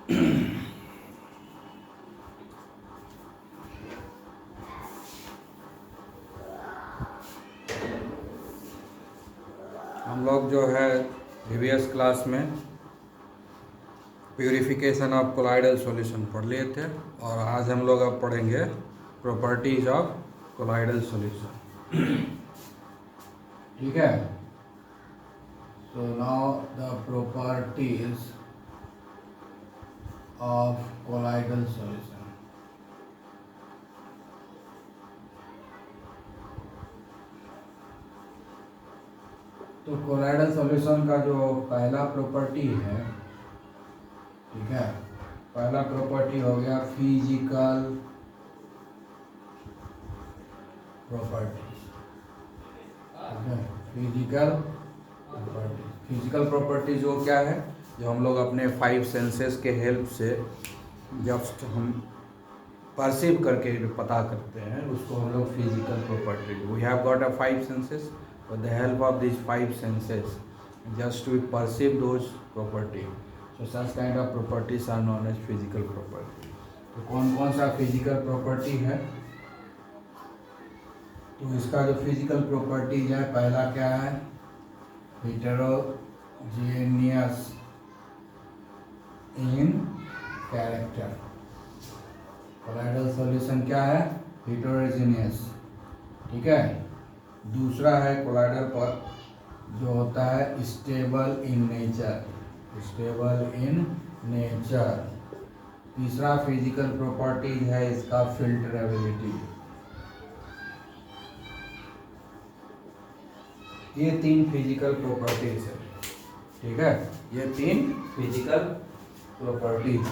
हम लोग जो है प्रीवियस क्लास में प्यूरिफिकेशन ऑफ कोलाइडल सॉल्यूशन पढ़ लिए थे और आज हम लोग अब पढ़ेंगे प्रॉपर्टीज ऑफ कोलाइडल सॉल्यूशन। ठीक है, so now the properties of colloidal solution। तो कोलाइडल सॉल्यूशन का जो पहला प्रॉपर्टी है, ठीक है, पहला प्रॉपर्टी हो गया फिजिकल प्रॉपर्टी। ठीक है, फिजिकल प्रॉपर्टी। फिजिकल प्रॉपर्टीज वो क्या है, जो हम लोग अपने 5 सेंसेस के हेल्प से जब हम परसीव करके पता करते हैं उसको हम लोग physical property. We have got a 5 senses, with the help of these 5 senses just to perceive those property, so such kind of properties are known as physical property। तो कौन कौन सा फिजिकल प्रॉपर्टी है, तो इसका जो फिजिकल प्रॉपर्टीज है, पहला क्या है, heterogeneous in character। Colloidal solution क्या है, heterogeneous। ठीक है, दूसरा है कोलाइडल पर जो होता है stable in nature, stable in nature. तीसरा फिजिकल प्रॉपर्टीज है इसका फिल्टरेबिलिटी। ये 3 फिजिकल प्रॉपर्टीज है। ठीक है, ये 3 फिजिकल प्रॉपर्टीज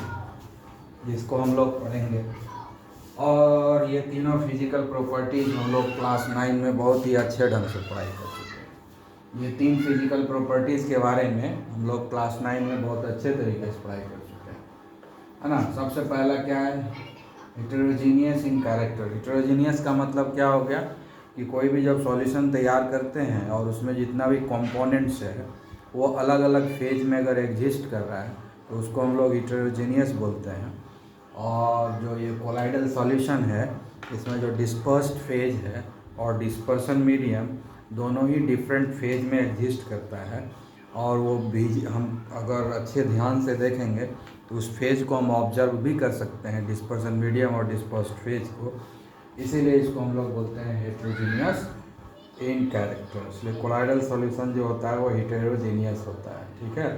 जिसको हम लोग पढ़ेंगे, और ये तीनों फिजिकल प्रॉपर्टीज हम लोग क्लास 9 में बहुत ही अच्छे ढंग से पढ़ाई कर चुके हैं। ये 3 फिजिकल प्रॉपर्टीज़ के बारे में हम लोग क्लास 9 में बहुत अच्छे तरीके से पढ़ाई कर चुके हैं, है ना। सबसे पहला क्या है, हेटेरोजीनियस इन कैरेक्टर। हेटेरोजीनियस का मतलब क्या हो गया कि कोई भी जब सॉल्यूशन तैयार करते हैं और उसमें जितना भी कंपोनेंट्स है वो अलग अलग फेज में अगर एग्जिस्ट कर रहा है तो उसको हम लोग हेटेरोजीनियस बोलते हैं। और जो ये कोलाइडल सॉल्यूशन है इसमें जो डिस्पर्स्ड फेज है और डिस्पर्सन मीडियम दोनों ही डिफरेंट फेज में एग्जिस्ट करता है, और वो भी हम अगर अच्छे ध्यान से देखेंगे तो उस फेज को हम ऑब्जर्व भी कर सकते हैं, डिस्पर्सन मीडियम और डिस्पर्स्ड फेज को। इसीलिए इसको हम लोग बोलते हैं हेटेरोजीनियस इन कैरेक्टर। इसलिए कोलाइडल सॉल्यूशन जो होता है वो हेटेरोजीनियस होता है। ठीक है,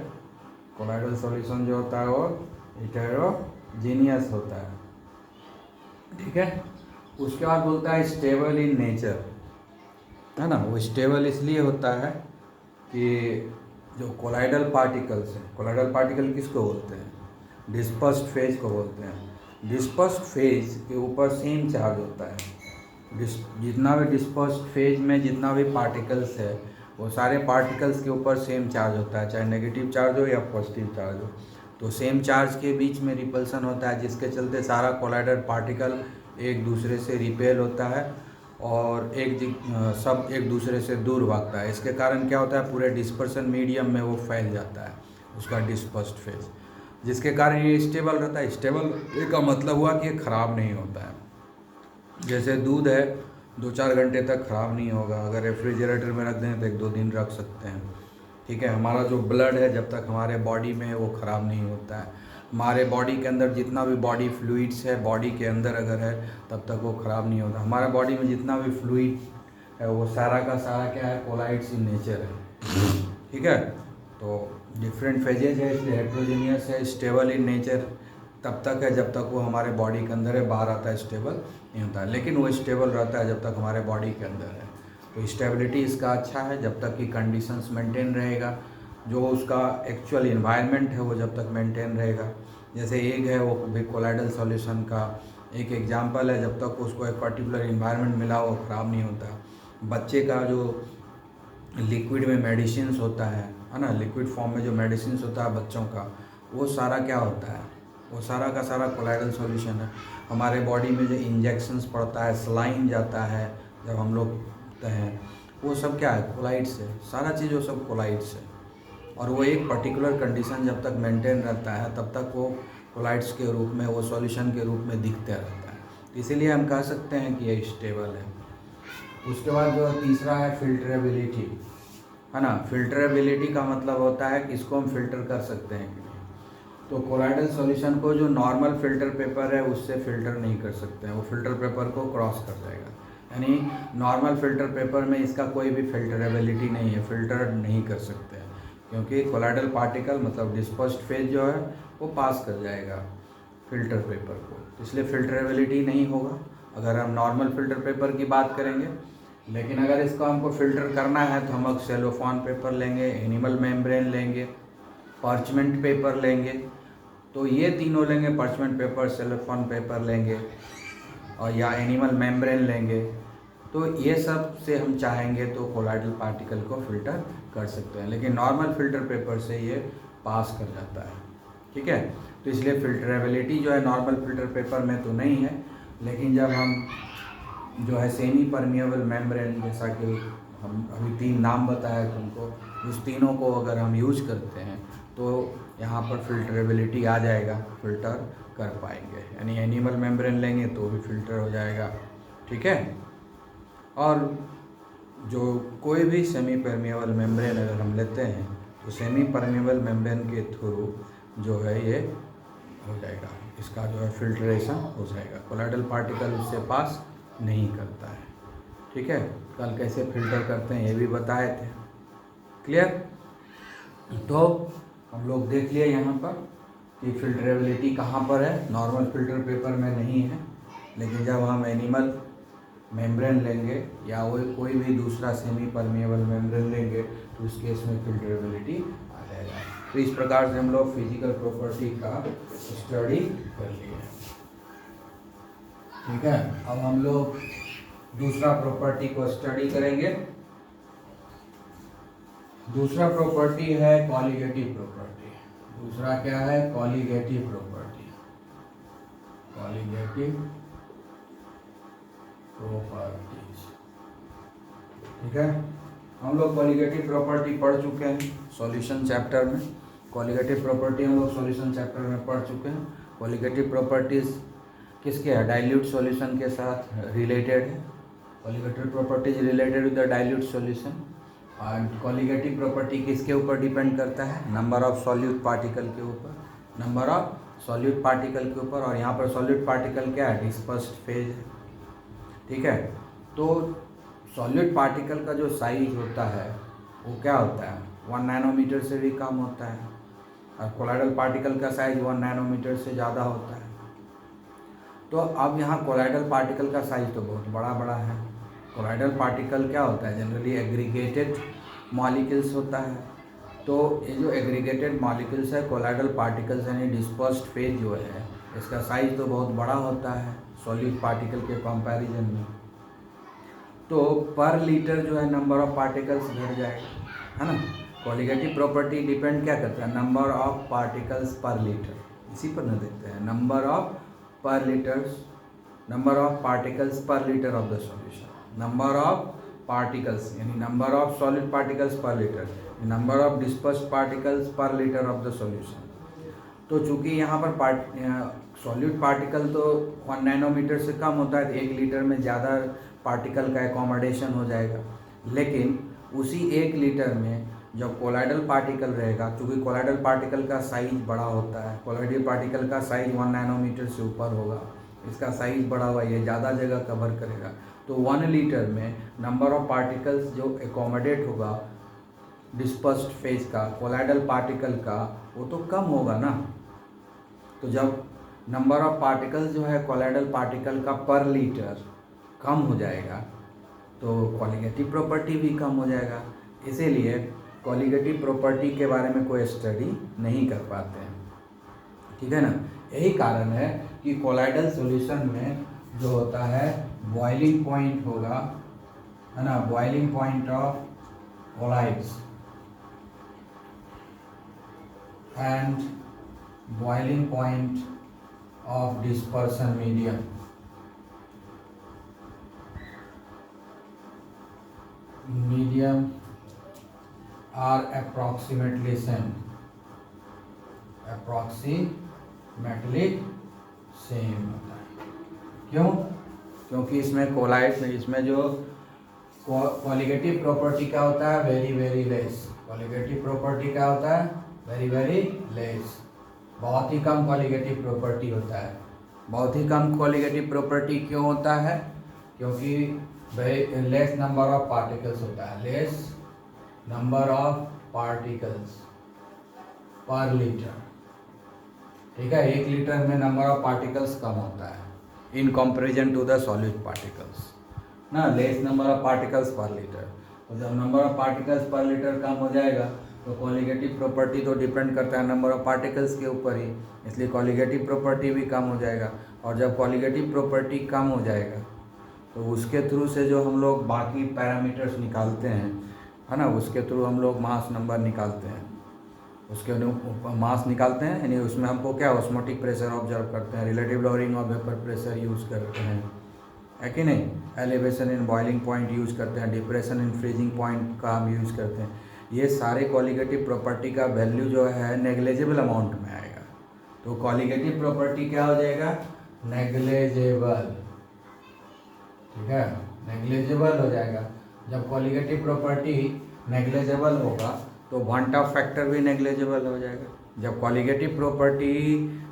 कोलाइडल सॉल्यूशन जो होता है वो हेटेरोजीनियस होता है। ठीक है, उसके बाद बोलता है स्टेबल इन नेचर, है ना। वो स्टेबल इसलिए होता है कि जो कोलाइडल पार्टिकल्स हैं, कोलाइडल पार्टिकल किसको बोलते हैं, डिस्पर्स्ड फेज को बोलते हैं। डिस्पर्स्ड फेज के ऊपर सेम चार्ज होता है। जितना भी डिस्पर्स्ड फेज में जितना भी पार्टिकल्स है वो सारे पार्टिकल्स के ऊपर सेम चार्ज होता है, चाहे नेगेटिव चार्ज हो या पॉजिटिव चार्ज हो। तो सेम चार्ज के बीच में रिपल्सन होता है, जिसके चलते सारा कोलाइडल पार्टिकल एक दूसरे से रिपेल होता है और सब एक दूसरे से दूर भागता है। इसके कारण क्या होता है, पूरे डिस्पर्सन मीडियम में वो फैल जाता है उसका डिस्पर्स्ड फेज, जिसके कारण ये स्टेबल रहता है। स्टेबल का मतलब हुआ कि ये ख़राब नहीं होता है। जैसे दूध है 2-4 घंटे तक ख़राब नहीं होगा, अगर रेफ्रिजरेटर में रख दें तो 1-2 दिन रख सकते हैं। ठीक है, हमारा जो ब्लड है जब तक हमारे बॉडी में है वो ख़राब नहीं होता है। हमारे बॉडी के अंदर जितना भी बॉडी फ्लूइड्स है बॉडी के अंदर अगर है तब तक वो ख़राब नहीं होता। हमारे बॉडी में जितना भी फ्लूइड है वो सारा का सारा क्या है, कोलाइड्स इन नेचर है। ठीक है, तो डिफरेंट फेजेज है इसलिए हेटेरोजीनियस है। स्टेबल इन नेचर तब तक है जब तक वो हमारे बॉडी के अंदर है, बाहर आता है स्टेबल नहीं होता है, लेकिन वो स्टेबल रहता है जब तक हमारे बॉडी के अंदर है। तो स्टेबिलिटी इसका अच्छा है जब तक कि कंडीशंस मेंटेन रहेगा, जो उसका एक्चुअल इन्वायरमेंट है वो जब तक मेंटेन रहेगा। जैसे एग है वो भी कोलाइडल सॉल्यूशन का एक एग्जांपल है, जब तक उसको एक पर्टिकुलर इन्वायरमेंट मिला वो ख़राब नहीं होता। बच्चे का जो लिक्विड में मेडिसिन्स होता है ना, लिक्विड फॉर्म में जो मेडिसिन्स होता है बच्चों का, वो सारा क्या होता है, वो सारा का सारा कोलाइडल सॉल्यूशन है। हमारे बॉडी में जो इंजेक्शंस पड़ता है, सलाइन जाता है जब हम लोग हैं, वो सब क्या है, कोलाइड से, सारा चीज़ वो सब कोलाइड से। और वो एक पर्टिकुलर कंडीशन जब तक मेंटेन रहता है तब तक वो कोलाइड्स के रूप में, वो सॉल्यूशन के रूप में दिखता रहता है, इसीलिए हम कह सकते हैं कि ये स्टेबल है। उसके बाद जो तीसरा है फिल्टरेबिलिटी, है ना। फिल्टरेबिलिटी का मतलब होता है कि इसको हम फिल्टर कर सकते हैं कि नहीं। तो कोलाइडल सॉल्यूशन को जो नॉर्मल फिल्टर पेपर है उससे फिल्टर नहीं कर सकते हैं, वो फिल्टर पेपर को क्रॉस कर जाएगा। यानी नॉर्मल फिल्टर पेपर में इसका कोई भी फिल्टरेबिलिटी नहीं है, फिल्टर नहीं कर सकते हैं, क्योंकि कोलाइडल पार्टिकल मतलब डिस्पर्स्ड फेज जो है वो पास कर जाएगा फिल्टर पेपर को, इसलिए फिल्टरेबिलिटी नहीं होगा अगर हम नॉर्मल फिल्टर पेपर की बात करेंगे। लेकिन अगर इसको हमको फ़िल्टर करना है तो हम सेलोफॉन पेपर लेंगे, एनिमल मेम्ब्रेन लेंगे, पार्चमेंट पेपर लेंगे। तो ये तीनों लेंगे, पार्चमेंट पेपर, सेलोफॉन पेपर लेंगे और या एनिमल मेम्ब्रेन लेंगे। तो ये सब से हम चाहेंगे तो कोलाइडल पार्टिकल को फ़िल्टर कर सकते हैं, लेकिन नॉर्मल फ़िल्टर पेपर से ये पास कर जाता है, ठीक है। तो इसलिए फिल्टरेबिलिटी जो है नॉर्मल फ़िल्टर पेपर में तो नहीं है, लेकिन जब हम जो है सेमी परमिएबल मेम्ब्रेन, जैसा कि हम अभी 3 नाम बताया तुमको, उस तीनों को अगर हम यूज करते हैं तो यहाँ पर फिल्टरेबिलिटी आ जाएगा, फिल्टर कर पाएंगे। यानी एनिमल मेम्ब्रेन लेंगे तो भी फिल्टर हो जाएगा, ठीक है। और जो कोई भी सेमी परमिएबल मेम्ब्रेन अगर हम लेते हैं तो सेमी परमिएबल मेम्ब्रेन के थ्रू जो है ये हो जाएगा, इसका जो है फिल्ट्रेशन हो जाएगा, कोलाइडल पार्टिकल उससे पास नहीं करता है, ठीक है। कल कैसे फिल्टर करते हैं ये भी बताए थे, क्लियर। तो हम लोग देख लिए यहाँ पर कि फिल्टरेबिलिटी कहाँ पर है, नॉर्मल फिल्टर पेपर में नहीं है, लेकिन जब हम एनिमल मेम्ब्रेन लेंगे या वो कोई भी दूसरा सेमी परमिएबल मेम्ब्रेन लेंगे तो उस केस में फिल्टरेबिलिटी आ जाएगा। तो इस प्रकार से हम लोग फिजिकल प्रॉपर्टी का स्टडी कर लिए, ठीक है। अब हम लोग दूसरा प्रॉपर्टी को स्टडी करेंगे। दूसरा प्रॉपर्टी है कॉलिगेटिव प्रॉपर्टी। दूसरा क्या है? Colligative property. कॉलिगेटिव प्रॉपर्टीज, ठीक है। हम लोग कॉलिगेटिव प्रॉपर्टी पढ़ चुके हैं सॉल्यूशन चैप्टर में। कॉलिगेटिव प्रॉपर्टी हम लोग सॉल्यूशन चैप्टर में पढ़ चुके हैं। कॉलिगेटिव प्रॉपर्टीज किसके है? डाइल्यूट सॉल्यूशन के साथ रिलेटेड है। Colligative properties related with the dilute solution. और कॉलिगेटिव प्रॉपर्टी किसके ऊपर डिपेंड करता है? नंबर ऑफ सॉल्यूट पार्टिकल के ऊपर, नंबर ऑफ सॉल्यूट पार्टिकल के ऊपर। और यहाँ पर सॉल्यूट पार्टिकल क्या है? डिस्पर्स्ड फेज है, ठीक है। तो सॉल्यूट पार्टिकल का जो साइज होता है वो क्या होता है? 1 नैनोमीटर से भी कम होता है, और कोलाइडल पार्टिकल का साइज 1 नैनोमीटर से ज़्यादा होता है। तो अब यहाँ कोलाइडल पार्टिकल का साइज तो बहुत बड़ा बड़ा है। कोलाइडल पार्टिकल क्या होता है? जनरली एग्रीगेटेड मॉलिक्यूल्स होता है। तो ये जो एग्रीगेटेड मॉलिक्यूल्स है कोलाइडल पार्टिकल्स यानी डिस्पर्स्ड फेज जो है, इसका साइज तो बहुत बड़ा होता है सॉलिड पार्टिकल के कंपैरिजन में। तो पर लीटर जो है नंबर ऑफ पार्टिकल्स घट जाएगा, है ना। कॉलिगेटिव प्रॉपर्टी डिपेंड क्या करता है? Number of particles per litre. इसी पर न देखते हैं, नंबर ऑफ पर litres, number of particles per litre of the solution. Number of particles यानी number of solid particles per litre, number of dispersed particles per litre of the solution. तो चूंकि यहाँ पर सॉलिड पार्टिकल तो 1 nanometre से कम होता है, तो 1 लीटर में ज़्यादा पार्टिकल का एकोमोडेशन हो जाएगा। लेकिन उसी 1 लीटर में जब कोलाइडल पार्टिकल रहेगा, चूँकि कोलाइडल पार्टिकल का साइज बड़ा होता है, कोलाइडल पार्टिकल का साइज 1 नैनोमीटर से ऊपर होगा, इसका साइज बड़ा हुआ, ये ज़्यादा जगह कवर करेगा। तो 1 लीटर में नंबर ऑफ पार्टिकल्स जो एकोमोडेट होगा डिस्पर्स्ड फेज का, कोलाइडल पार्टिकल का, वो तो कम होगा ना। तो जब नंबर ऑफ पार्टिकल्स जो है कोलाइडल पार्टिकल का पर लीटर कम हो जाएगा तो कॉलिगेटिव प्रॉपर्टी भी कम हो जाएगा। इसीलिए कॉलिगेटिव प्रॉपर्टी के बारे में कोई स्टडी नहीं कर पाते हैं, ठीक है ना। यही कारण है कि कोलाइडल सॉल्यूशन में जो होता है बॉइलिंग पॉइंट होगा, है ना, boiling point of colloids and boiling point of dispersion medium are approximately same, approximately metallic same होता है। क्यों? क्योंकि इसमें कोलाइड में इसमें जो कॉलिगेटिव प्रॉपर्टी क्या होता है, very very less. Colligative property क्या होता है, वेरी वेरी लेस, बहुत ही कम कॉलिगेटिव प्रॉपर्टी होता है। बहुत ही कम कॉलिगेटिव प्रॉपर्टी क्यों होता है? क्योंकि लेस नंबर ऑफ पार्टिकल्स होता है, less number of particles per litre. ठीक है, 1 लीटर में नंबर ऑफ पार्टिकल्स कम होता है in comparison to the solid particles ना, less number of particles per litre. तो जब number of particles per litre कम हो जाएगा तो कॉलिगेटिव प्रॉपर्टी तो डिपेंड करता है नंबर ऑफ पार्टिकल्स के ऊपर ही, इसलिए कॉलिगेटिव प्रॉपर्टी भी कम हो जाएगा। और जब कॉलिगेटिव प्रॉपर्टी कम हो जाएगा तो उसके थ्रू से जो हम लोग बाकी पैरामीटर्स निकालते हैं, है ना, उसके थ्रू हम लोग मास नंबर निकालते हैं, उसके मास निकालते हैं, यानी उसमें हमको क्या ऑस्मोटिक प्रेशर ऑब्जर्व करते हैं, relative lowering of vapour pressure use करते हैं, है कि नहीं, elevation in boiling point use करते हैं, डिप्रेशन इन फ्रीजिंग पॉइंट का हम यूज़ करते हैं। ये सारे कॉलिगेटिव प्रॉपर्टी का वैल्यू जो है नेग्लेजिबल अमाउंट में आएगा। तो कॉलिगेटिव प्रॉपर्टी क्या हो जाएगा, नेग्लेजेबल। ठीक है, नेग्लेजेबल हो जाएगा। जब कॉलिगेटिव प्रॉपर्टी नेग्लेजेबल होगा तो वांट ऑफ फैक्टर भी नेग्लेजेबल हो जाएगा। जब कॉलिगेटिव प्रॉपर्टी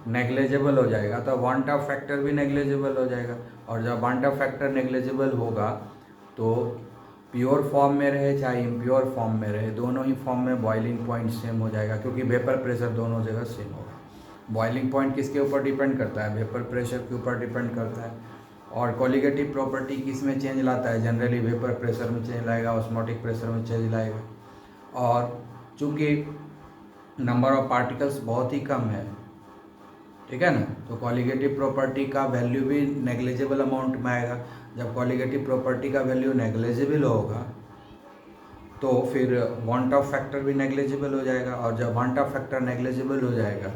नेग्लेजेबल हो जाएगा तो वांट ऑफ फैक्टर भी नेग्लेजेबल हो जाएगा। और जब वांट ऑफ फैक्टर नेग्लेजेबल होगा तो प्योर फॉर्म में रहे चाहे इम्प्योर फॉर्म में रहे, दोनों ही फॉर्म में बॉइलिंग पॉइंट सेम हो जाएगा, क्योंकि वेपर प्रेशर दोनों जगह सेम होगा। बॉइलिंग पॉइंट किसके ऊपर डिपेंड करता है, वेपर प्रेशर के ऊपर डिपेंड करता है। और कॉलिगेटिव प्रॉपर्टी किस में चेंज लाता है, जनरली वेपर प्रेशर में चेंज लाएगा, ऑस्मोटिक प्रेशर में चेंज लाएगा। और चूँकि नंबर ऑफ पार्टिकल्स बहुत ही कम है, ठीक है ना, तो कॉलिगेटिव प्रॉपर्टी का वैल्यू भी नेग्लेजिबल अमाउंट में आएगा। जब कॉलिगेटिव प्रॉपर्टी का वैल्यू नेग्लेजिबल होगा तो फिर वांट ऑफ फैक्टर भी नेग्लेजिबल हो जाएगा। और जब वांट ऑफ फैक्टर नेग्लेजिबल हो जाएगा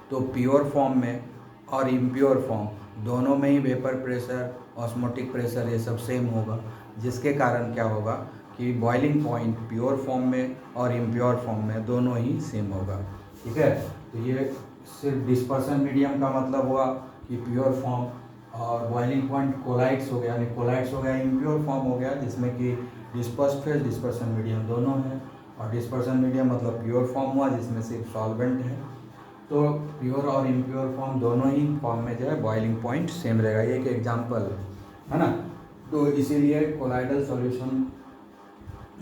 तो प्योर फॉर्म में और इम्प्योर फॉर्म दोनों में ही वेपर प्रेशर, ऑस्मोटिक प्रेशर ये सब सेम होगा, जिसके कारण क्या होगा कि बॉइलिंग पॉइंट प्योर फॉर्म में और इम्प्योर फॉर्म में दोनों ही सेम होगा। ठीक है, तो ये सिर्फ डिस्पर्सन मीडियम का मतलब हुआ कि प्योर फॉर्म, और बॉइलिंग पॉइंट कोलाइड्स हो गया, यानी कोलाइड्स हो गया इम्प्योर फॉर्म हो गया, जिसमें कि डिस्पर्स्ड फेज डिस्पर्सन मीडियम दोनों हैं। और डिस्पर्सन मीडियम मतलब प्योर फॉर्म हुआ जिसमें सिर्फ सॉल्वेंट है। तो प्योर और इम्प्योर फॉर्म दोनों ही फॉर्म में जो है बॉइलिंग पॉइंट सेम रहेगा। ये एक एग्जाम्पल है ना। तो इसीलिए कोलाइडल सॉल्यूशन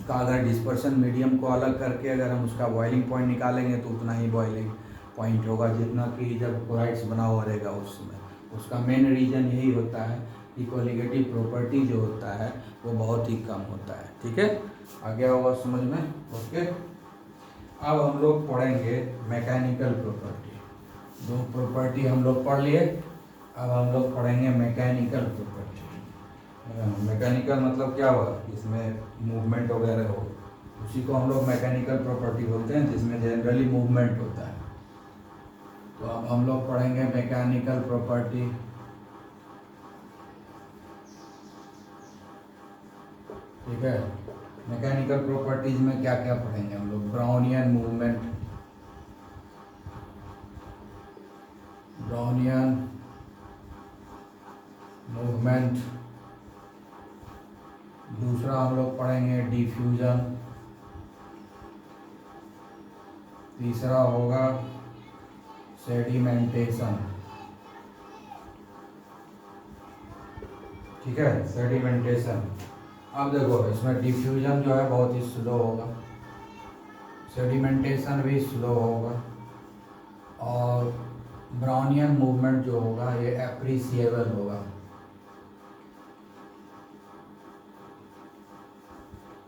का अगर डिस्पर्सन मीडियम को अलग करके अगर हम उसका बॉइलिंग पॉइंट निकालेंगे तो उतना ही बॉइलिंग पॉइंट होगा जितना कि जब कोलाइड्स बना हुआ रहेगा उस समय। उसका मेन रीज़न यही होता है कि कॉलिगेटिव प्रॉपर्टी जो होता है वो बहुत ही कम होता है। ठीक है, आ गया होगा समझ में। ओके, अब हम लोग पढ़ेंगे मैकेनिकल प्रॉपर्टी। दो प्रॉपर्टी हम लोग पढ़ लिए, अब हम लोग पढ़ेंगे मैकेनिकल प्रॉपर्टी। मैकेनिकल मतलब क्या हुआ, इसमें मूवमेंट वगैरह हो, उसी को हम लोग मैकेनिकल प्रॉपर्टी बोलते हैं, जिसमें जनरली मूवमेंट होता है। तो अब हम लोग पढ़ेंगे मैकेनिकल प्रॉपर्टी। ठीक है, मैकेनिकल प्रॉपर्टीज में क्या क्या पढ़ेंगे हम लोग, ब्राउनियन मूवमेंट, ब्राउनियन मूवमेंट, दूसरा हम लोग पढ़ेंगे डिफ्यूजन, तीसरा होगा सेडिमेंटेशन। ठीक है, सेडिमेंटेशन। अब देखो इसमें डिफ्यूजन जो है बहुत ही स्लो होगा, सेडिमेंटेशन भी स्लो होगा, और ब्राउनियन मूवमेंट जो होगा ये एप्रिसिएबल होगा।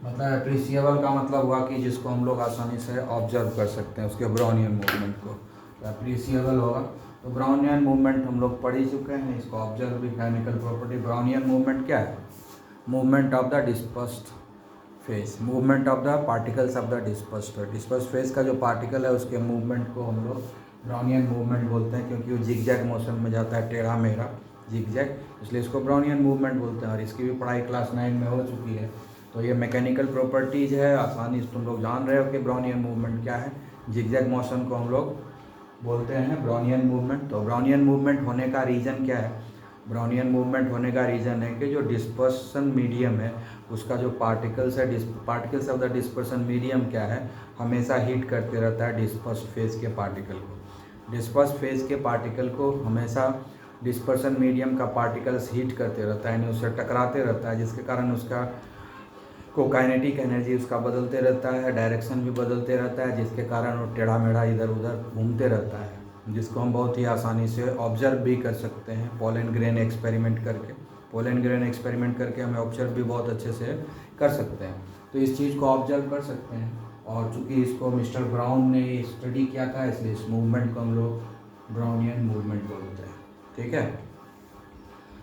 मतलब एप्रिसिएबल का मतलब हुआ कि जिसको हम लोग आसानी से ऑब्जर्व कर सकते हैं, उसके ब्राउनियन मूवमेंट को, तो एप्रिसिएबल होगा। तो ब्राउनियन मूवमेंट हम लोग पढ़ ही चुके हैं, इसको observe mechanical property. Brownian movement क्या है, movement of the dispersed phase, movement of the particles of the dispersed phase का जो पार्टिकल है उसके मूवमेंट को हम लोग ब्राउनियन मूवमेंट बोलते हैं, क्योंकि वो जिगजैग मोशन में जाता है, टेढ़ा मेढ़ा जिगजैग, इसलिए इसको ब्राउनियन मूवमेंट बोलते हैं। और इसकी भी पढ़ाई क्लास 9 में हो चुकी है। तो ये मैकेनिकल प्रॉपर्टीज है, आसानी से तुम लोग जान रहे हो कि ब्राउनियन मूवमेंट क्या है। जिगजैग मोशन को हम लोग बोलते हैं ब्राउनियन मूवमेंट। तो ब्राउनियन मूवमेंट होने का रीज़न क्या है? ब्राउनियन मूवमेंट होने का रीज़न है कि जो डिस्पर्सन मीडियम है उसका जो पार्टिकल्स है, particles of the dispersion medium क्या है, हमेशा हीट करते रहता है डिस्पर्स फेज के पार्टिकल को। डिस्पर्स फेज के पार्टिकल को हमेशा डिस्पर्सन मीडियम का पार्टिकल्स हीट करते रहता है, यानी उससे टकराते रहता है, जिसके कारण उसका को काइनेटिक एनर्जी उसका बदलते रहता है, डायरेक्शन भी बदलते रहता है, जिसके कारण वो टेढ़ा मेढ़ा इधर उधर घूमते रहता है, जिसको हम बहुत ही आसानी से ऑब्जर्व भी कर सकते हैं पोलन ग्रेन एक्सपेरिमेंट करके। पोलन ग्रेन एक्सपेरिमेंट करके हमें ऑब्जर्व भी बहुत अच्छे से कर सकते हैं। तो इस चीज़ को ऑब्जर्व कर सकते हैं, और चूँकि इसको मिस्टर ब्राउन ने स्टडी किया था, इसलिए इस मूवमेंट को हम लोग ब्राउनियन मूवमेंट बोलते हैं। ठीक है,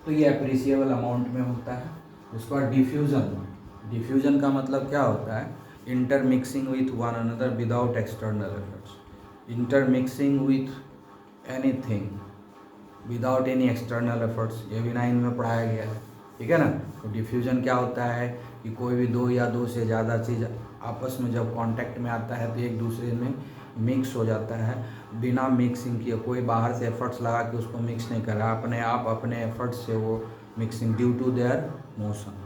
तो ये अप्रिसिएबल अमाउंट में होता है। उसके बाद डिफ्यूज़न। डिफ्यूजन का मतलब क्या होता है? Intermixing with one another without external efforts. Intermixing with anything without any external efforts, ये भी 9 में पढ़ाया गया है। ठीक है ना। तो डिफ्यूजन क्या होता है कि कोई भी दो या दो से ज़्यादा चीज़ आपस में जब कांटेक्ट में आता है तो एक दूसरे में मिक्स हो जाता है बिना मिक्सिंग किए। कोई बाहर से एफर्ट्स लगा के उसको मिक्स नहीं कर रहा, अपने आप अपने एफर्ट्स से वो mixing, due to their motion,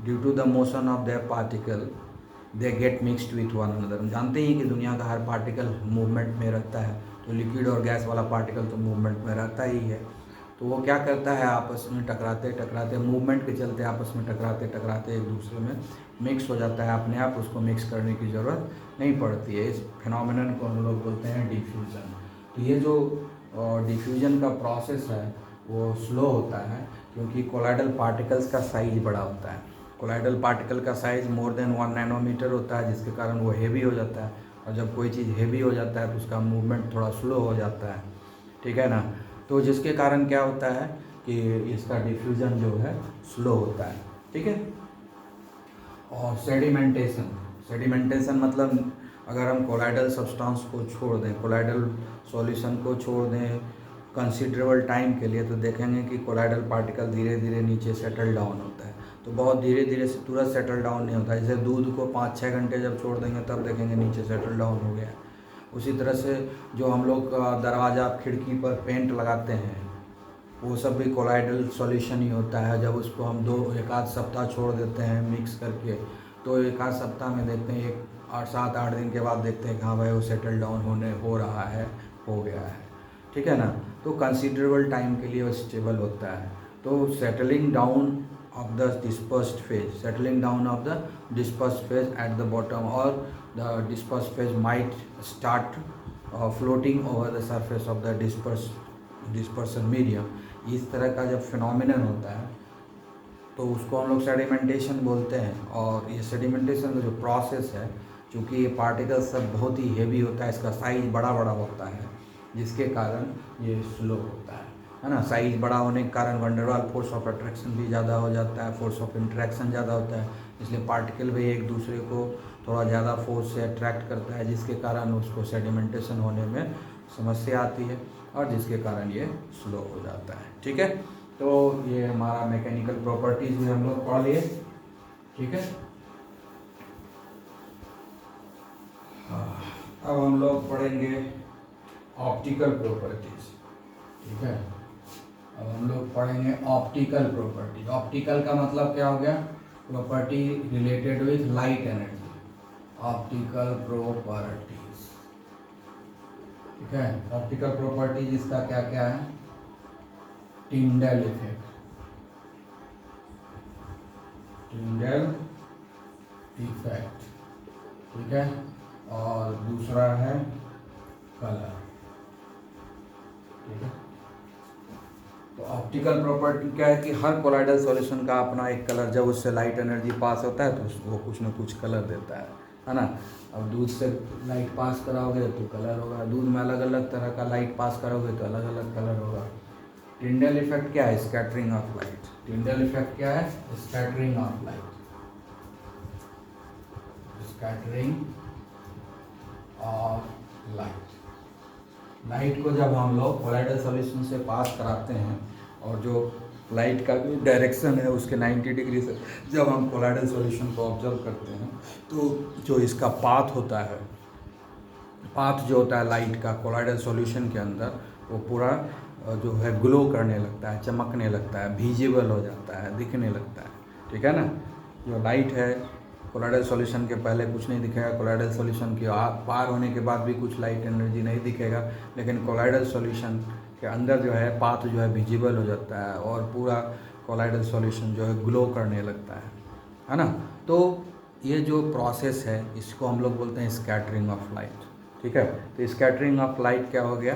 due to the motion of their particle they get mixed with one another. हम जानते ही कि दुनिया का हर पार्टिकल मूवमेंट में रहता है, तो लिक्विड और गैस वाला पार्टिकल तो मूवमेंट में रहता ही है। तो वो क्या करता है, आपस में टकराते टकराते, मूवमेंट के चलते आपस में टकराते टकराते एक दूसरे में मिक्स हो जाता है अपने आप, उसको मिक्स करने की ज़रूरत नहीं पड़ती है। इस फिनोमेनन को हम लोग बोलते हैं डिफ्यूज़न। तो ये जो डिफ्यूजन का प्रोसेस है वो स्लो होता है, क्योंकि कोलाइडल पार्टिकल्स का साइज बड़ा होता है। कोलाइडल पार्टिकल का साइज मोर देन 1 नैनोमीटर होता है, जिसके कारण वो हेवी हो जाता है, और जब कोई चीज़ हेवी हो जाता है तो उसका मूवमेंट थोड़ा स्लो हो जाता है। ठीक है ना। तो जिसके कारण क्या होता है कि इसका डिफ्यूज़न जो है स्लो होता है। ठीक है। और सेडिमेंटेशन। सेडिमेंटेशन मतलब अगर हम कोलाइडल सब्सटेंस को छोड़ दें, कोलाइडल सॉल्यूशन को छोड़ दें कंसिडरेबल टाइम के लिए, तो देखेंगे कि कोलाइडल पार्टिकल धीरे धीरे नीचे सेटल डाउन होता है। तो बहुत धीरे धीरे से तुरंत सेटल डाउन नहीं होता। जैसे दूध को 5-6 घंटे जब छोड़ देंगे तब देखेंगे नीचे सेटल डाउन हो गया। उसी तरह से जो हम लोग दरवाज़ा खिड़की पर पेंट लगाते हैं वो सब भी कोलाइडल सॉल्यूशन ही होता है। जब उसको हम 1 आध सप्ताह छोड़ देते हैं मिक्स करके, तो 1 आध सप्ताह में देखते हैं 7-8 दिन के बाद देखते हैं कि हाँ भाई वो सेटल डाउन हो रहा है, हो गया है। ठीक है ना। तो कंसिडरेबल टाइम के लिए वो स्टेबल होता है। तो settling down of the dispersed phase, settling down of the dispersed phase at the bottom, or the dispersed phase might start floating over the surface of the dispersion medium। इस तरह का जब फिनोमिनन होता है तो उसको हम लोग सेडिमेंटेशन बोलते हैं। और ये सेडिमेंटेशन का जो प्रोसेस है, चूँकि ये पार्टिकल सब बहुत ही हेवी होता है, इसका साइज बड़ा बड़ा होता है, जिसके कारण ये स्लो होता है ना। साइज बड़ा होने के कारण वंडरवाल फोर्स ऑफ अट्रैक्शन भी ज़्यादा हो जाता है, फोर्स ऑफ इंटरेक्शन ज़्यादा होता है, इसलिए पार्टिकल भी एक दूसरे को थोड़ा ज़्यादा फोर्स से अट्रैक्ट करता है, जिसके कारण उसको सेडिमेंटेशन होने में समस्या आती है, और जिसके कारण ये स्लो हो जाता है। ठीक है। तो ये हमारा मैकेनिकल प्रॉपर्टीज़ भी हम लोग पढ़ लिए। ठीक है। अब हम लोग पढ़ेंगे ऑप्टिकल प्रॉपर्टीज़। ठीक है। अब हम लोग पढ़ेंगे ऑप्टिकल प्रॉपर्टी। ऑप्टिकल का मतलब क्या हो गया? Property related with light energy. Optical properties. ठीक है। ऑप्टिकल प्रॉपर्टीज इसका क्या क्या है? Tyndall effect, Tyndall effect. ठीक है। और दूसरा है कलर। ठीक है। तो ऑप्टिकल प्रॉपर्टी क्या है कि हर कोलाइडल सॉल्यूशन का अपना एक कलर, जब उससे लाइट एनर्जी पास होता है तो वो कुछ ना कुछ कलर देता है ना। अब दूध से लाइट पास कराओगे तो कलर होगा, दूध में अलग अलग तरह का लाइट पास करोगे तो अलग अलग कलर होगा। टिंडल इफेक्ट क्या है? Scattering of light. Tyndall effect क्या है? Scattering of light. Scattering of light. Light को जब हम लोग कोलाइडल सॉल्यूशन से पास कराते हैं, और जो लाइट का डायरेक्शन है उसके 90 डिग्री से जब हम कोलाइडल सॉल्यूशन को ऑब्जर्व करते हैं, तो जो इसका पाथ होता है, पाथ जो होता है लाइट का कोलाइडल सॉल्यूशन के अंदर, वो पूरा जो है ग्लो करने लगता है, चमकने लगता है, विजिबल हो जाता है, दिखने लगता है। ठीक है ना। जो लाइट है कोलाइडल सॉल्यूशन के पहले कुछ नहीं दिखेगा, कोलाइडल सॉल्यूशन के पार होने के बाद भी कुछ लाइट एनर्जी नहीं दिखेगा, लेकिन कोलाइडल सॉल्यूशन के अंदर जो है पाथ जो है विजिबल हो जाता है और पूरा कोलाइडल सॉल्यूशन जो है ग्लो करने लगता है ना। तो ये जो प्रोसेस है इसको हम लोग बोलते हैं स्कैटरिंग ऑफ लाइट। ठीक है। तो स्कैटरिंग ऑफ लाइट क्या हो गया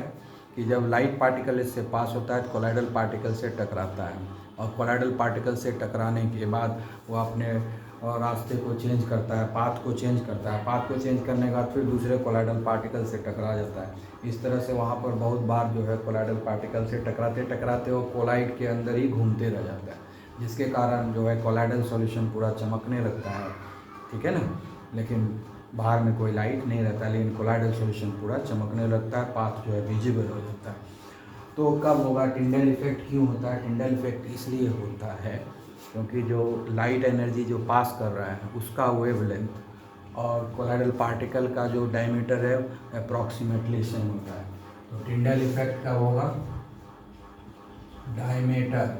कि जब लाइट पार्टिकल इससे पास होता है तो कोलाइडल पार्टिकल से टकराता है, और कोलाइडल पार्टिकल से टकराने के बाद वो अपने रास्ते को चेंज करता है, पाथ को चेंज करता है, पाथ को चेंज करने के बाद फिर दूसरे कोलाइडल पार्टिकल से टकरा जाता है। इस तरह से वहाँ पर बहुत बार जो है कोलाइडल पार्टिकल से टकराते टकराते वो कोलाइड के अंदर ही घूमते रह जाता है, जिसके कारण जो है कोलाइडल सॉल्यूशन पूरा चमकने लगता है। ठीक है ना। लेकिन बाहर में कोई लाइट नहीं रहता, लेकिन कोलाइडल सॉल्यूशन पूरा चमकने लगता है, पाथ जो है विजिबल हो जाता है। तो कब होगा? टिंडल इफेक्ट क्यों होता है? टिंडल इफेक्ट इसलिए होता है क्योंकि जो लाइट एनर्जी जो पास कर रहा है उसका वेवलेंथ और कोलाइडल पार्टिकल का जो डायमीटर है अप्रॉक्सीमेटली सेम होता है। तो टिंडल इफेक्ट कब होगा? Diameter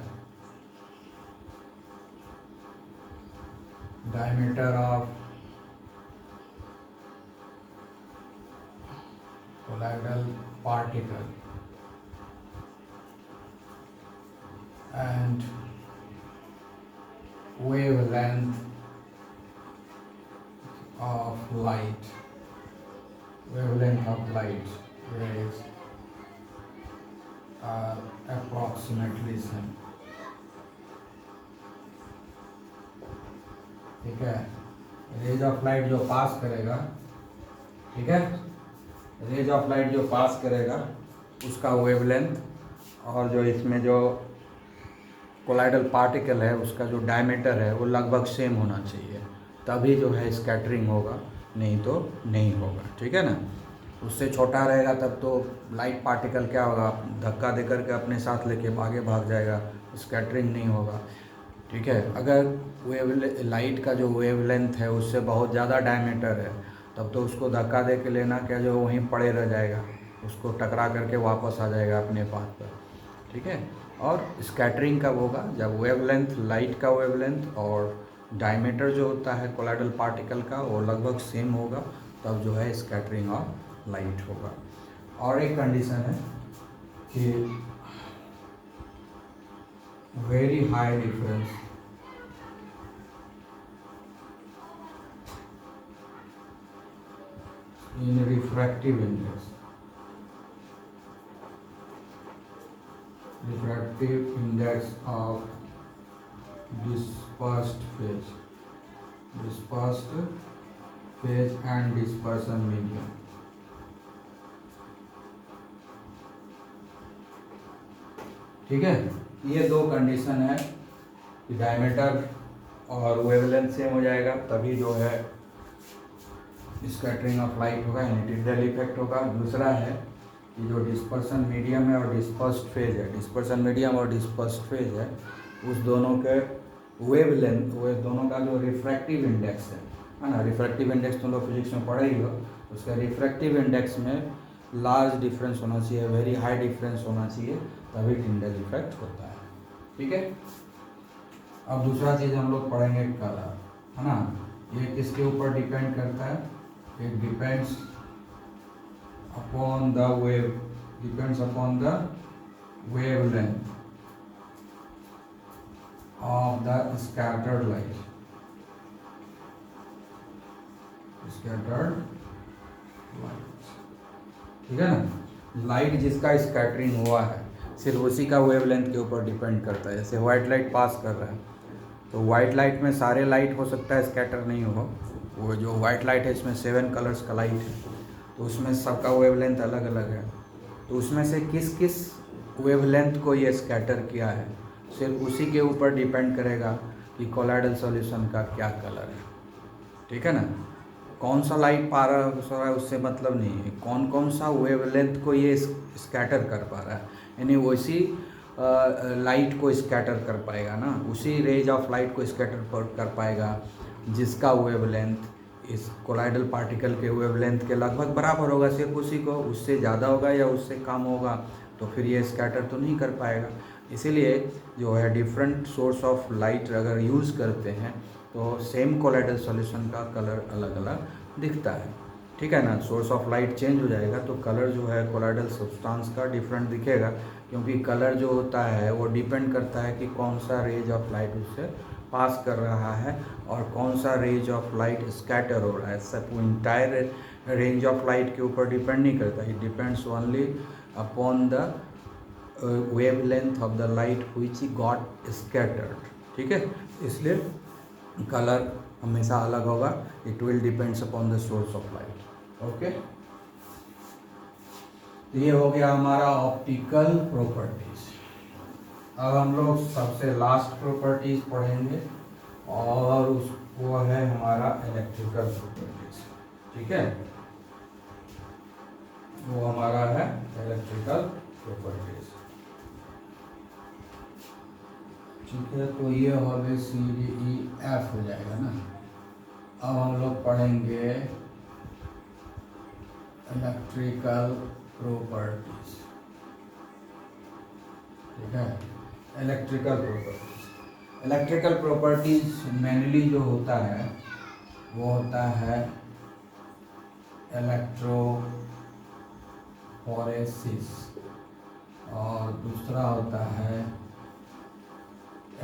of colloidal particle and wavelength of light rays are approximately same। ठीक है। रेज ऑफ लाइट जो पास करेगा, ठीक है, रेज ऑफ लाइट जो पास करेगा उसका वेवलेंथ और जो इसमें जो कोलाइडल पार्टिकल है उसका जो डायमीटर है वो लगभग सेम होना चाहिए, तभी जो है स्कैटरिंग होगा, नहीं तो नहीं होगा। ठीक है ना। उससे छोटा रहेगा तब तो लाइट पार्टिकल क्या होगा, धक्का दे करके अपने साथ लेके आगे भाग जाएगा, स्कैटरिंग नहीं होगा। ठीक है। अगर लाइट का जो वेवलेंथ है उससे बहुत ज़्यादा डायमीटर है तब तो उसको धक्का दे के लेना क्या, जो वहीं पड़े रह जाएगा, उसको टकरा करके वापस आ जाएगा अपने पाथ पर। ठीक है। और स्कैटरिंग कब होगा? जब वेवलेंथ, लाइट का वेवलेंथ और डायमीटर जो होता है कोलाइडल पार्टिकल का वो लगभग सेम होगा, तब जो है स्कैटरिंग ऑफ लाइट होगा। और एक कंडीशन है कि very high difference in refractive index of dispersed phase and dispersion medium। ठीक है। ये दो कंडीशन है कि डायमीटर और वेवलेंथ सेम हो जाएगा तभी जो है स्कैटरिंग ऑफ लाइट होगा, यानी टिंडल इफेक्ट होगा। दूसरा है कि जो डिस्पर्सन मीडियम है और डिस्पर्स्ड फेज है, डिस्पर्सन मीडियम और डिस्पर्स्ड फेज है, उस दोनों के वेवलेंथ, वे दोनों का जो रिफ्रैक्टिव इंडेक्स है ना, रिफ्रैक्टिव इंडेक्स तुम लोग फिजिक्स में पढ़े ही हो, उसका रिफ्रैक्टिव इंडेक्स में लार्ज डिफरेंस होना चाहिए, वेरी हाई डिफरेंस होना चाहिए, तभी टिंडल इफेक्ट होता है। ठीक है। अब दूसरा चीज़ हम लोग पढ़ेंगे कलर, है ना। ये किसके ऊपर डिपेंड करता है? It depends upon the wavelength of the scattered light। ठीक है ना। लाइट जिसका स्कैटरिंग हुआ है सिर्फ उसी का वेवलेंथ के ऊपर डिपेंड करता है। जैसे व्हाइट लाइट पास कर रहा है तो व्हाइट लाइट में सारे लाइट हो सकता है स्कैटर नहीं हो, वो जो वाइट लाइट है इसमें 7 कलर्स का लाइट है, तो उसमें सबका वेवलेंथ अलग अलग है, तो उसमें से किस किस वेवलेंथ को ये स्कैटर किया है सिर्फ उसी के ऊपर डिपेंड करेगा कि कोलाइडल सॉल्यूशन का क्या कलर है। ठीक है ना। कौन सा लाइट पा रहा है उससे मतलब नहीं है, कौन कौन सा वेवलेंथ को ये स्कैटर कर पा रहा है, यानी वैसी लाइट को स्कैटर कर पाएगा ना, उसी रेज ऑफ लाइट को स्कैटर कर पाएगा जिसका वेवलेंथ इस कोलाइडल पार्टिकल के वेवलेंथ के लगभग बराबर होगा, सिर्फ उसी को, उससे ज़्यादा होगा या उससे कम होगा तो फिर ये स्कैटर तो नहीं कर पाएगा। इसीलिए जो है डिफरेंट सोर्स ऑफ लाइट अगर यूज़ करते हैं तो सेम कोलाइडल सॉल्यूशन का कलर अलग अलग दिखता है, ठीक है ना। सोर्स ऑफ लाइट चेंज हो जाएगा तो कलर जो है कोलाइडल सब्सटेंस का डिफरेंट दिखेगा, क्योंकि कलर जो होता है वो डिपेंड करता है कि कौन सा रेज ऑफ लाइट उससे पास कर रहा है और कौन सा रेज ऑफ लाइट स्कैटर हो रहा है। सब इंटायर रेंज ऑफ लाइट के ऊपर डिपेंड नहीं करता, it depends only upon the wavelength of the light which got scattered, ठीक है। इसलिए कलर हमेशा अलग होगा, it will depends upon the source of light. Okay, तो ये हो गया हमारा ऑप्टिकल प्रॉपर्टीज। अब हम लोग सबसे लास्ट प्रॉपर्टीज पढ़ेंगे और वो है हमारा इलेक्ट्रिकल प्रॉपर्टीज, ठीक है। वो हमारा है इलेक्ट्रिकल प्रॉपर्टीज, ठीक है। तो ये हो गए CDEF हो जाएगा ना। अब हम लोग पढ़ेंगे इलेक्ट्रिकल प्रॉपर्टीज, ठीक है। इलेक्ट्रिकल प्रॉपर्टीज मेनली जो होता है वो होता है इलेक्ट्रोफोरेसिस और दूसरा होता है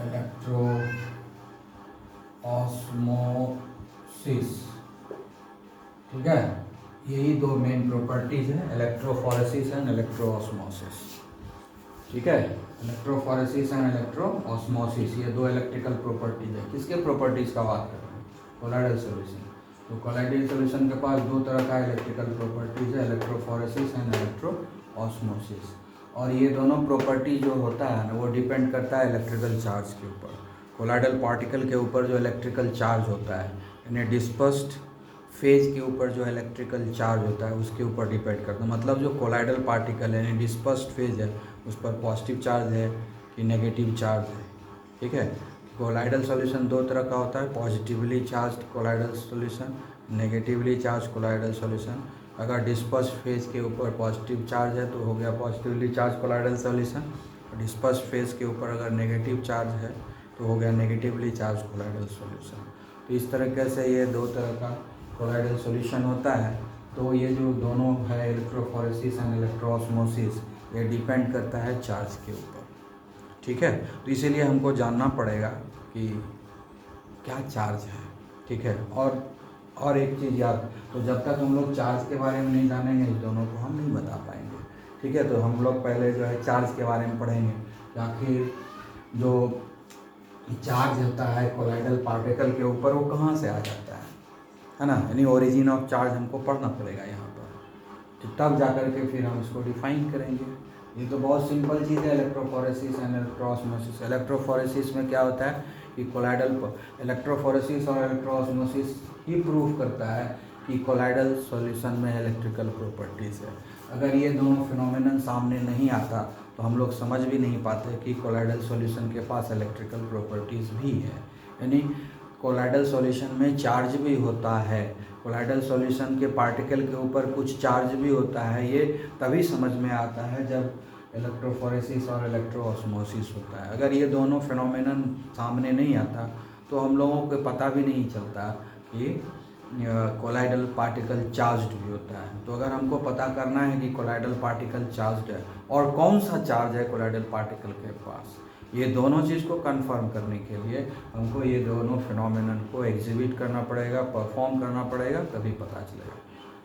इलेक्ट्रो ऑस्मोसिस, ठीक है। यही दो मेन प्रॉपर्टीज हैं, इलेक्ट्रोफोरेसिस एंड इलेक्ट्रोऑस्मोसिस, ठीक है। इलेक्ट्रोफोरेसिस एंड इलेक्ट्रोऑस्मोसिस ये दो इलेक्ट्रिकल प्रॉपर्टीज है। किसके प्रॉपर्टीज का बात कर रहे हैं? Colloidal solution. तो कोलाइडल सॉल्यूशन के पास दो तरह का इलेक्ट्रिकल प्रॉपर्टीज है, इलेक्ट्रोफोरेसिस एंड इलेक्ट्रोऑस्मोसिस। और ये दोनों प्रॉपर्टी जो होता है ना वो डिपेंड करता है इलेक्ट्रिकल चार्ज के ऊपर। कोलाइडल पार्टिकल के ऊपर जो इलेक्ट्रिकल चार्ज होता है, यानी डिस्पर्स्ड फेज के ऊपर जो इलेक्ट्रिकल चार्ज होता है उसके ऊपर डिपेंड करता है। मतलब जो कोलाइडल पार्टिकल है यानी डिस्पर्स्ड फेज है उस पर पॉजिटिव चार्ज है कि नेगेटिव चार्ज है, ठीक है। कोलाइडल सॉल्यूशन दो तरह का होता है, positively charge colloidal solution, negatively charge colloidal solution. अगर डिस्पर्स्ड फेज के ऊपर पॉजिटिव चार्ज है तो हो गया पॉजिटिवली चार्ज कोलाइडल सॉल्यूशन, और डिस्पर्स्ड फेज के ऊपर अगर नेगेटिव चार्ज है तो हो गया नेगेटिवली चार्ज कोलाइडल सॉल्यूशन। तो इस तरीके से ये दो तरह का कोलाइडल सॉल्यूशन होता है। तो ये जो दोनों है इलेक्ट्रोफोरेसिस एंड इलेक्ट्रोऑस्मोसिस, ये डिपेंड करता है चार्ज के ऊपर, ठीक है। तो इसीलिए हमको जानना पड़ेगा कि क्या चार्ज है, ठीक है। और एक चीज़ याद, तो जब तक हम लोग चार्ज के बारे में नहीं जानेंगे इस दोनों को हम नहीं बता पाएंगे, ठीक है। तो हम लोग पहले जो है चार्ज के बारे में पढ़ेंगे, आखिर जो चार्ज होता है कोलाइडल पार्टिकल के ऊपर वो कहाँ से आ जाता है ना। यानी ओरिजिन ऑफ चार्ज हमको पढ़ना पड़ेगा यहाँ पर, तो तब जाकर के फिर हम इसको डिफाइन करेंगे। ये तो बहुत सिंपल चीज़ है, इलेक्ट्रोफोरेसिस एंड इलेक्ट्रोऑस्मोसिस। इलेक्ट्रोफोरेसिस में क्या होता है कि कोलाइडल इलेक्ट्रोफोरेसिस और इलेक्ट्रोऑस्मोसिस ही प्रूव करता है कि कोलाइडल सॉल्यूशन में इलेक्ट्रिकल प्रॉपर्टीज़ है। अगर ये दोनों फिनोमेनन सामने नहीं आता तो हम लोग समझ भी नहीं पाते कि कोलाइडल सॉल्यूशन के पास इलेक्ट्रिकल प्रॉपर्टीज़ भी है। यानी कोलाइडल सॉल्यूशन में चार्ज भी होता है, कोलाइडल सॉल्यूशन के पार्टिकल के ऊपर कुछ चार्ज भी होता है। ये तभी समझ में आता है जब इलेक्ट्रोफोरेसिस और इलेक्ट्रोऑस्मोसिस होता है। अगर ये दोनों फिनोमेनन सामने नहीं आता तो हम लोगों को पता भी नहीं चलता कि कोलाइडल पार्टिकल चार्ज्ड भी होता है। तो अगर हमको पता करना है कि कोलाइडल पार्टिकल चार्ज्ड है और कौन सा चार्ज है कोलाइडल पार्टिकल के पास, ये दोनों चीज़ को कंफर्म करने के लिए हमको ये दोनों फिनोमेनन को एग्जिबिट करना पड़ेगा, परफॉर्म करना पड़ेगा, तभी पता चलेगा।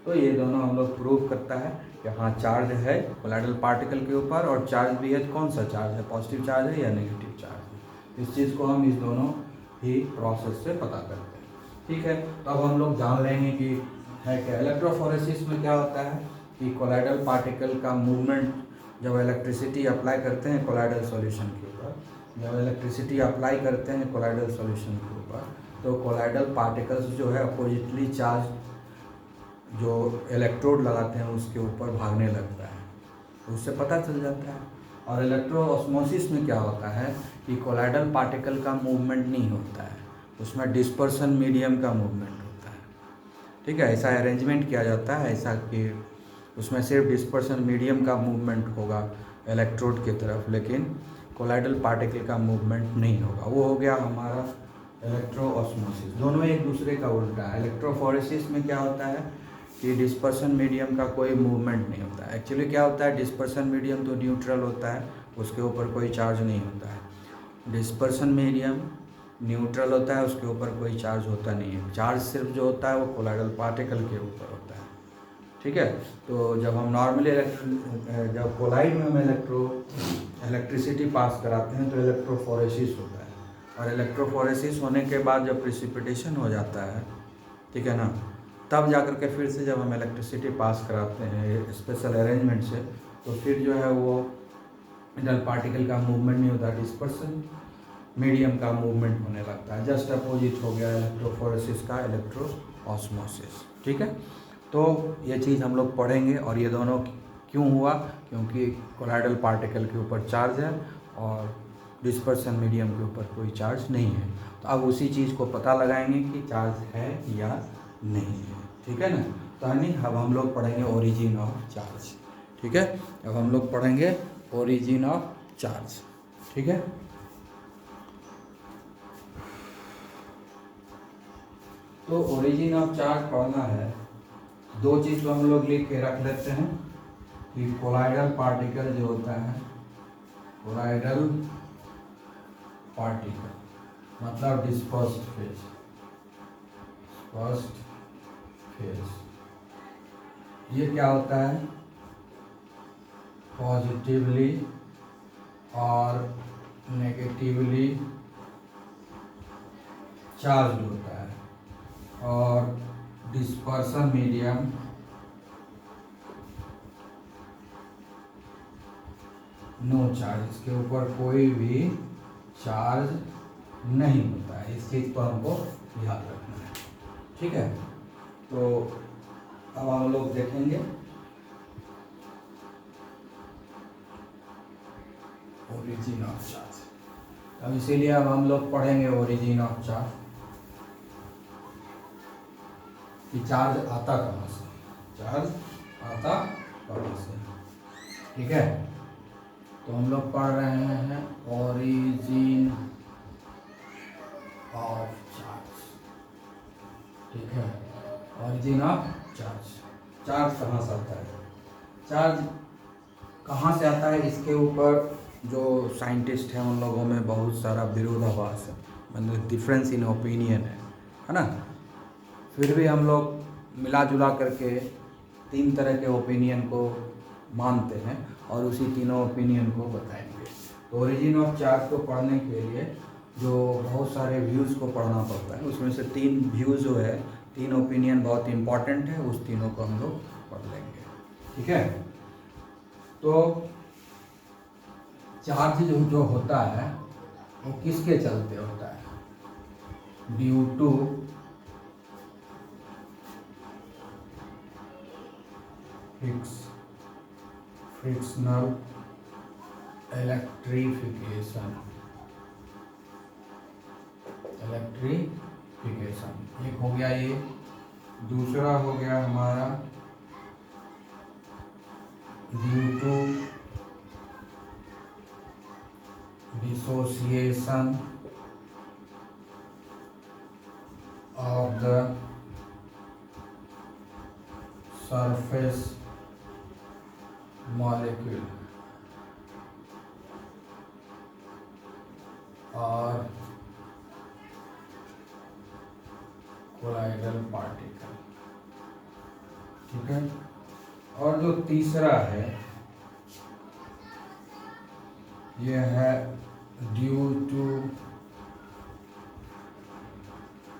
तो ये दोनों हम लोग प्रूव करता है कि हाँ चार्ज है कोलाइडल पार्टिकल के ऊपर, और चार्ज भी है, कौन सा चार्ज है, पॉजिटिव चार्ज है या नेगेटिव चार्ज है। इस चीज़ को हम इस दोनों ही प्रोसेस से पता करते हैं, ठीक है। तो अब हम लोग जान लेंगे कि है क्या। इलेक्ट्रोफोरेसिस में क्या होता है कि कोलाइडल पार्टिकल का मूवमेंट, जब इलेक्ट्रिसिटी अप्लाई करते हैं कोलाइडल सॉल्यूशन के ऊपर, जब इलेक्ट्रिसिटी अप्लाई करते हैं कोलाइडल सॉल्यूशन के ऊपर, तो कोलाइडल पार्टिकल्स जो है अपोजिटली चार्ज जो इलेक्ट्रोड लगाते हैं उसके ऊपर भागने लगता है, तो उससे पता चल जाता है। और इलेक्ट्रोऑस्मोसिस में क्या होता है कि कोलाइडल पार्टिकल का मूवमेंट नहीं होता है, उसमें डिस्पर्सन मीडियम का मूवमेंट होता है। ठीक है, ऐसा अरेंजमेंट किया जाता है ऐसा कि उसमें सिर्फ डिस्पर्सन मीडियम का मूवमेंट होगा इलेक्ट्रोड की तरफ, लेकिन कोलाइडल पार्टिकल का मूवमेंट नहीं होगा। वो हो गया हमारा इलेक्ट्रोऑस्मोसिस। दोनों एक दूसरे का उल्टा है। इलेक्ट्रोफोरेसिस में क्या होता है कि डिस्पर्सन मीडियम का कोई मूवमेंट नहीं होता है। एक्चुअली क्या होता है, डिस्पर्सन मीडियम तो न्यूट्रल होता है, उसके ऊपर कोई चार्ज नहीं होता है। डिस्पर्सन मीडियम न्यूट्रल होता है, उसके ऊपर कोई चार्ज होता नहीं है। चार्ज सिर्फ जो होता है वो कोलाइडल पार्टिकल के ऊपर होता है। ठीक है, तो जब हम नॉर्मली जब कोलाइड में हम इलेक्ट्रिसिटी पास कराते हैं तो इलेक्ट्रोफोरेसिस होता है। और इलेक्ट्रोफोरेसिस होने के बाद जब प्रिसिपिटेशन हो जाता है, ठीक है ना, तब जा कर के फिर से जब हम इलेक्ट्रिसिटी पास कराते हैं स्पेशल अरेंजमेंट से, तो फिर जो है वो मेटल पार्टिकल का मूवमेंट नहीं होता, डिस्पर्सन मीडियम का मूवमेंट होने लगता है। जस्ट अपोजिट हो गया इलेक्ट्रोफोरेसिस का इलेक्ट्रोऑस्मोसिस। ठीक है, तो ये चीज़ हम लोग पढ़ेंगे। और ये दोनों क्यों हुआ, क्योंकि कोलाइडल पार्टिकल के ऊपर चार्ज है और डिस्पर्सन मीडियम के ऊपर कोई चार्ज नहीं है। तो अब उसी चीज़ को पता लगाएंगे कि चार्ज है या नहीं है। ठीक है ना, तो यानी अब हम लोग पढ़ेंगे ओरिजिन ऑफ चार्ज। ठीक है, अब हम लोग पढ़ेंगे ओरिजिन ऑफ चार्ज। ठीक है, तो ओरिजिन ऑफ चार्ज पढ़ना है, दो चीज़ तो हम लोग लिख के रख लेते हैं कि कोलाइडल पार्टिकल जो होता है, कोलाइडल पार्टिकल मतलब डिस्पर्स्ड फेज, फर्स्ट फेज, ये क्या होता है, पॉजिटिवली और नेगेटिवली चार्ज होता है। और डिस्पर्सन मीडियम नो चार्ज, इसके ऊपर कोई भी चार्ज नहीं होता है। इस चीज़ को हमको याद रखना है। ठीक है, तो अब हम लोग देखेंगे ओरिजिन ऑफ चार्ज। अब इसीलिए अब हम लोग पढ़ेंगे ओरिजिन ऑफ चार्ज कि चार्ज आता कहाँ से, चार्ज आता कहाँ से। ठीक है, तो हम लोग पढ़ रहे हैं ओरिजिन ऑफ चार्ज। ठीक है, ओरिजिन ऑफ चार्ज, चार्ज कहाँ से आता है, चार्ज कहाँ से आता है, इसके ऊपर जो साइंटिस्ट हैं उन लोगों में बहुत सारा विरोधाभास है, मतलब डिफरेंस इन ओपिनियन है ना। फिर भी हम लोग मिला जुला करके तीन तरह के ओपिनियन को मानते हैं और उसी तीनों ओपिनियन को बताएंगे। तो ओरिजिन ऑफ चार्ज को पढ़ने के लिए जो बहुत सारे व्यूज़ को पढ़ना पड़ता है, उसमें से तीन व्यूज़ जो है, तीन ओपिनियन बहुत इम्पॉर्टेंट है, उस तीनों को हम लोग पढ़ लेंगे। ठीक है, तो चार्ज जो होता है वो किसके चलते होता है, ड्यू टू फ्रिक्शनल इलेक्ट्रिफिकेशन, एक हो गया ये। दूसरा हो गया हमारा due to dissociation of the surface molecule और कोलाइडल पार्टिकल। ठीक है, और जो तीसरा है ये है due to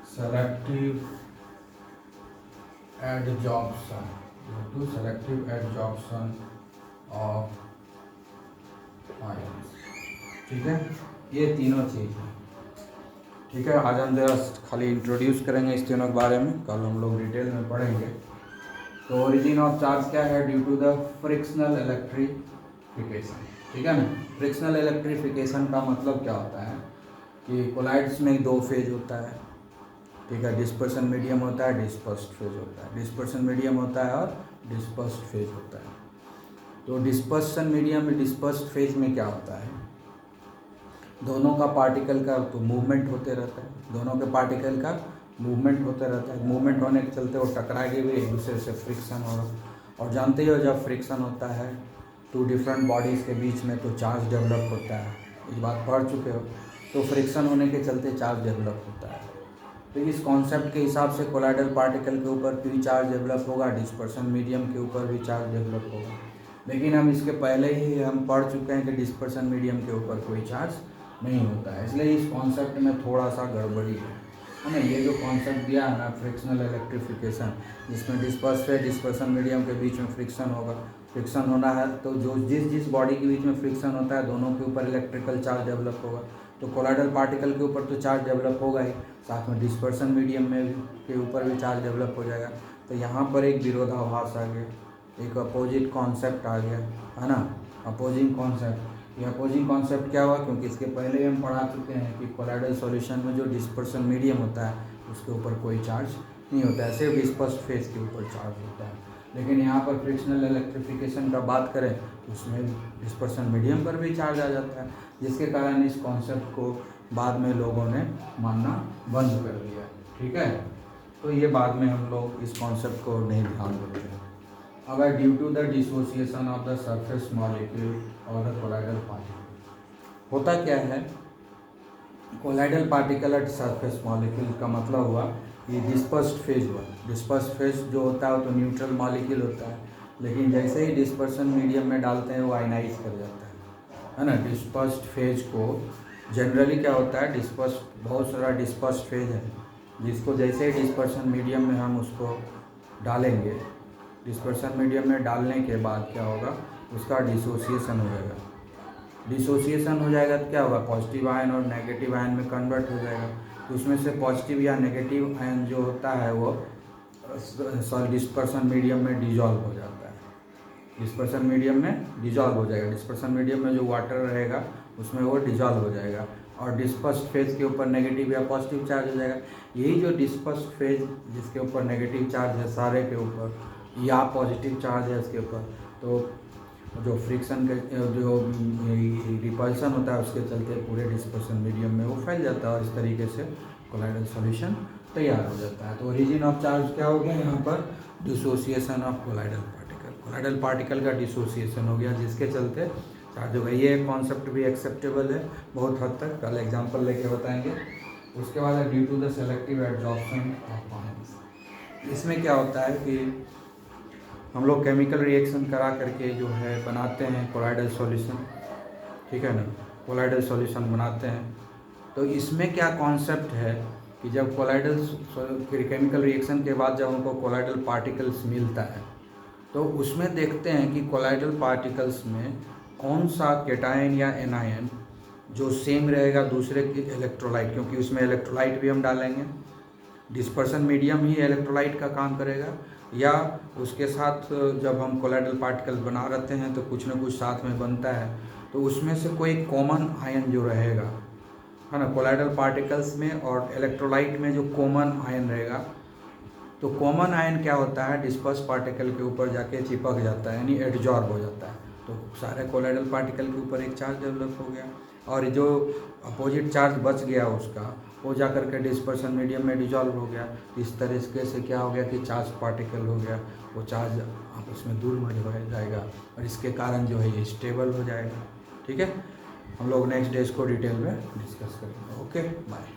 selective adsorption, of ions. ठीक है, ये तीनों चीज़ हैं। ठीक है, आज हम जरा खाली इंट्रोड्यूस करेंगे इस तीनों के बारे में, कल हम लोग डिटेल में पढ़ेंगे। तो ओरिजिन ऑफ चार्ज क्या है, due to the frictional electrification. ठीक है ना, फ्रिक्शनल इलेक्ट्रिफिकेशन का मतलब क्या होता है कि कोलाइड्स में दो फेज होता है, ठीक है। डिस्पर्सन मीडियम होता है, डिस्पर्स्ड फेज होता है, डिस्पर्सन मीडियम होता है और डिस्पर्स्ड फेज होता है। तो डिस्पर्सन मीडियम में डिस्पर्स्ड फेज में क्या होता है, दोनों का पार्टिकल का तो मूवमेंट होते रहता है, दोनों के पार्टिकल का मूवमेंट होते रहता है। मूवमेंट होने के चलते वो टकराए हुए एक दूसरे से फ्रिक्शन हो रहा, और जानते ही हो जब फ्रिक्शन होता है टू डिफरेंट बॉडीज़ के बीच में तो चार्ज डेवलप होता है, इस बात पढ़ चुके हो। तो फ्रिक्शन होने के चलते चार्ज डेवलप होता है। तो इस कॉन्सेप्ट के हिसाब से कोलाइडल पार्टिकल के ऊपर भी चार्ज डेवलप होगा, डिस्पर्सन मीडियम के ऊपर भी चार्ज डेवलप होगा। लेकिन हम इसके पहले ही हम पढ़ चुके हैं कि डिस्पर्सन मीडियम के ऊपर कोई चार्ज नहीं होता है, इसलिए इस कॉन्सेप्ट में थोड़ा सा गड़बड़ी है ना। ये जो कॉन्सेप्ट दिया है ना फ्रिक्शनल इलेक्ट्रिफिकेशन, जिसमें डिस्पर्सन मीडियम के बीच में फ्रिक्शन होगा, फ्रिक्शन होना है तो जो जिस बॉडी के बीच में फ्रिक्शन होता है दोनों के ऊपर इलेक्ट्रिकल चार्ज डेवलप होगा। तो कोलाइडल पार्टिकल के ऊपर तो चार्ज डेवलप होगा ही, साथ में डिस्पर्सन मीडियम में के ऊपर भी चार्ज डेवलप हो जाएगा। तो यहाँ पर एक विरोधाभास आ गया, एक अपोजिट कॉन्सेप्ट आ गया, है ना, अपोजिंग कॉन्सेप्ट। ये अपोजिंग कॉन्सेप्ट क्या हुआ, क्योंकि इसके पहले हम पढ़ा चुके हैं कि कोलाइडल सॉल्यूशन में जो डिस्पर्सन मीडियम होता है उसके ऊपर कोई चार्ज नहीं होता है, सिर्फ डिस्पर्स्ड फेज के ऊपर चार्ज होता है। लेकिन यहाँ पर फ्रिक्शनल इलेक्ट्रिफिकेशन का बात करें तो उसमें डिस्पर्सन मीडियम पर भी चार्ज आ जाता है, जिसके कारण इस कॉन्सेप्ट को बाद में लोगों ने मानना बंद कर दिया। ठीक है, तो ये बाद में हम लोग इस कॉन्सेप्ट को नहीं ध्यान देते हैं। अगर due to the dissociation of the surface molecule और द कोलाइडल पार्टिकल, होता क्या है, colloidal particle at surface molecule का मतलब हुआ ये डिस्पर्स्ड फेज हुआ। डिस्पर्स्ड फेज जो होता है वो तो न्यूट्रल मॉलिक्यूल होता है, लेकिन जैसे ही डिस्पर्सन मीडियम में डालते हैं वो आयनाइज कर जाता है ना। डिस्पर्स्ड फेज को जनरली क्या होता है, डिस्पर्स्ड बहुत सारा डिस्पर्स्ड फेज है जिसको जैसे ही डिस्पर्सन मीडियम में हम उसको डालेंगे, डिस्पर्सन मीडियम में डालने के बाद क्या होगा, उसका डिसोसिएशन हो जाएगा। डिसोसिएशन हो जाएगा तो क्या होगा, पॉजिटिव आयन और नेगेटिव आयन में कन्वर्ट हो जाएगा। तो उसमें से पॉजिटिव या नेगेटिव आयन जो होता है वो डिस्पर्सन मीडियम में डिजॉल्व हो जाता है, डिस्पर्सन मीडियम में डिजॉल्व हो जाएगा। डिस्पर्सन मीडियम में जो वाटर रहेगा उसमें वो डिजॉल्व हो जाएगा और डिस्पर्स्ड फेज के ऊपर नेगेटिव या पॉजिटिव चार्ज हो जाएगा। यही जो डिस्पर्स्ड फेज जिसके ऊपर नेगेटिव चार्ज है सारे के ऊपर या पॉजिटिव चार्ज है इसके ऊपर, तो जो फ्रिक्शन के जो रिपल्सन होता है उसके चलते पूरे डिस्पर्सन मीडियम में वो फैल जाता है और इस तरीके से कोलाइडल सॉल्यूशन तैयार हो जाता है। तो ओरिजिन ऑफ चार्ज क्या हो गया यहाँ पर, dissociation of colloidal particle, colloidal particle का डिसोसिएशन हो गया जिसके चलते चार्ज हो गया। ये कॉन्सेप्ट भी एक्सेप्टेबल है बहुत हद तक, कल एग्जाम्पल लेके बताएंगे। उसके बाद due to the selective absorption of ions, इसमें क्या होता है कि हम लोग केमिकल रिएक्शन करा करके जो है बनाते हैं कोलाइडल सॉल्यूशन, ठीक है ना, कोलाइडल सॉल्यूशन बनाते हैं। तो इसमें क्या कॉन्सेप्ट है कि जब कोलाइडल केमिकल रिएक्शन के बाद जब हमको कोलाइडल पार्टिकल्स मिलता है तो उसमें देखते हैं कि कोलाइडल पार्टिकल्स में कौन सा कैटायन या एनायन जो सेम रहेगा दूसरे के इलेक्ट्रोलाइट, क्योंकि उसमें इलेक्ट्रोलाइट भी हम डालेंगे, डिस्पर्सन मीडियम ही इलेक्ट्रोलाइट का काम करेगा, या उसके साथ जब हम कोलाइडल पार्टिकल बना रहते हैं तो कुछ ना कुछ साथ में बनता है, तो उसमें से कोई कॉमन आयन जो रहेगा, है ना, कोलाइडल पार्टिकल्स में और इलेक्ट्रोलाइट में जो कॉमन आयन रहेगा, तो कॉमन आयन क्या होता है, डिस्पर्स पार्टिकल के ऊपर जाके चिपक जाता है, यानी एडजॉर्ब हो जाता है। तो सारे कोलाइडल पार्टिकल के ऊपर एक चार्ज डेवलप हो गया और जो अपोजिट चार्ज बच गया उसका वो जा करके डिस्पर्सन मीडियम में डिजॉल्व हो गया। इस तरीके से क्या हो गया कि चार्ज पार्टिकल हो गया, वो चार्ज आपस में दूर मर्ज हो जाएगा और इसके कारण जो है ये स्टेबल हो जाएगा। ठीक है, हम लोग नेक्स्ट डे इसको डिटेल में डिस्कस करेंगे। Okay, bye.